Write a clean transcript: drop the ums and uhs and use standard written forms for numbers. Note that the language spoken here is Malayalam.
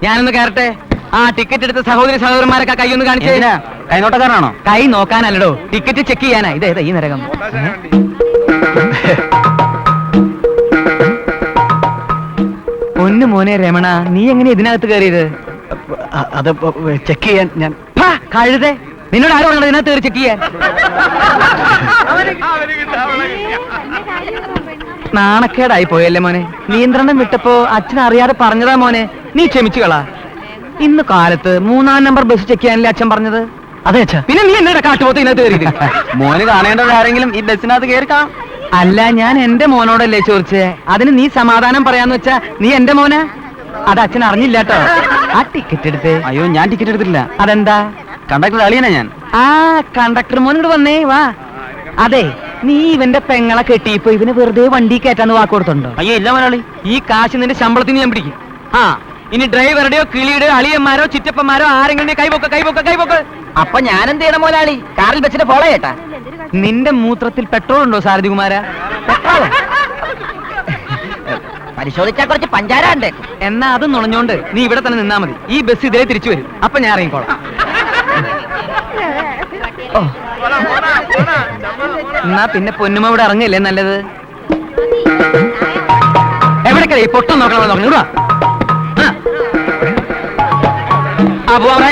ഞാനൊന്ന് കയറട്ടെ. ആ ടിക്കറ്റ് എടുത്ത സഹോദരി സഹോദരന്മാരൊക്കെ കൈ ഒന്ന് കാണിച്ചേ. കൈനോട്ടക്കാരനാണോ? കൈ നോക്കാനല്ലടോ, ടിക്കറ്റ് ചെക്ക് ചെയ്യാനാ. ഇതേതാ ഈ നരകം? പൊന്നു മോനെ രമണ, നീ എങ്ങനെ ഇതിനകത്ത് കയറിയത്? അത് ചെക്ക് ചെയ്യാൻ ഞാൻ. കഴുതേ, നിന്നോട് ആരോ പറഞ്ഞത് ഇതിനകത്ത് കയറി ചെക്ക് ചെയ്യാൻ? നാണക്കേടായി പോയല്ലേ മോനെ. നിയന്ത്രണം വിട്ടപ്പോ അച്ഛൻ അറിയാതെ പറഞ്ഞതാ മോനെ, നീ ക്ഷമിച്ചു കളാ. ഇന്ന് കാലത്ത് 3-ാം നമ്പർ ബസ് ചെക്ക് ചെയ്യാനല്ലേ അച്ഛൻ പറഞ്ഞത്? അതെ അച്ഛാ. പിന്നെ നീ എന്നോട് കാട്ടുപോത്ത് ഇതിനകത്ത് കയറിയത്? മോന് കാണേണ്ടത് ആരെങ്കിലും ഈ ബസ്സിനകത്ത് കയറി കാണാം. അല്ല, ഞാൻ എന്റെ മോനോടല്ലേ ചോദിച്ചേ. അതിന് നീ സമാധാനം പറയാന്ന് വെച്ചാ നീ എന്റെ മോനാ? അത് അച്ഛൻ അറിഞ്ഞില്ല കേട്ടോ. ആ ടിക്കറ്റ് എടുത്തേ. അയ്യോ, ഞാൻ ടിക്കറ്റ് എടുത്തിട്ടില്ല. അതെന്താ? കണ്ടക്ടർ അളിയനാ ഞാൻ. ആ കണ്ടക്ടർ മോൻ ഇങ്ങോട്ട് വന്നേ, വാ. അതെ, നീ ഇവന്റെ പെങ്ങളെ കെട്ടിയപ്പോ ഇവന് വെറുതെ വണ്ടി കയറ്റാന്ന് വാക്ക് കൊടുത്തുണ്ടോ? അയ്യോ ഇല്ല മലയാളി. ഈ കാശ് നിന്റെ ശമ്പളത്തിന് ഞാൻ പിടിക്കും. ആ ഇനി ഡ്രൈവറുടെയോ കിളിയുടെയോ അളിയന്മാരോ ചിറ്റപ്പന്മാരോ ആരെങ്കിലും കൈപോക്ക കൈപോക്ക കൈപോക്ക്. അപ്പൊ ഞാൻ എന്ത് ചെയ്യണം മോലാളി? കാറിൽ വെച്ചിട്ട് ഫോളോ ചെയ്യട്ടാ? നിന്റെ മൂത്രത്തിൽ പെട്രോൾ ഉണ്ടോ സാരഥി കുമാര? പരിശോധിച്ചാ കുറച്ച് പഞ്ചാര ഉണ്ട്. എന്നാ അത് നുണഞ്ഞോണ്ട് നീ ഇവിടെ തന്നെ നിന്നാ മതി. ഈ ബസ് ഇതിലേ തിരിച്ചു വരും. അപ്പൊ ഞാൻ ഇറങ്ങിക്കോളാം. എന്നാ പിന്നെ പൊന്നുമ ഇവിടെ ഇറങ്ങില്ലേ നല്ലത്. എവിടേക്കല്ലേ ഈ പൊട്ടം നോക്കണം? നോക്കണം. ആ പോവാ.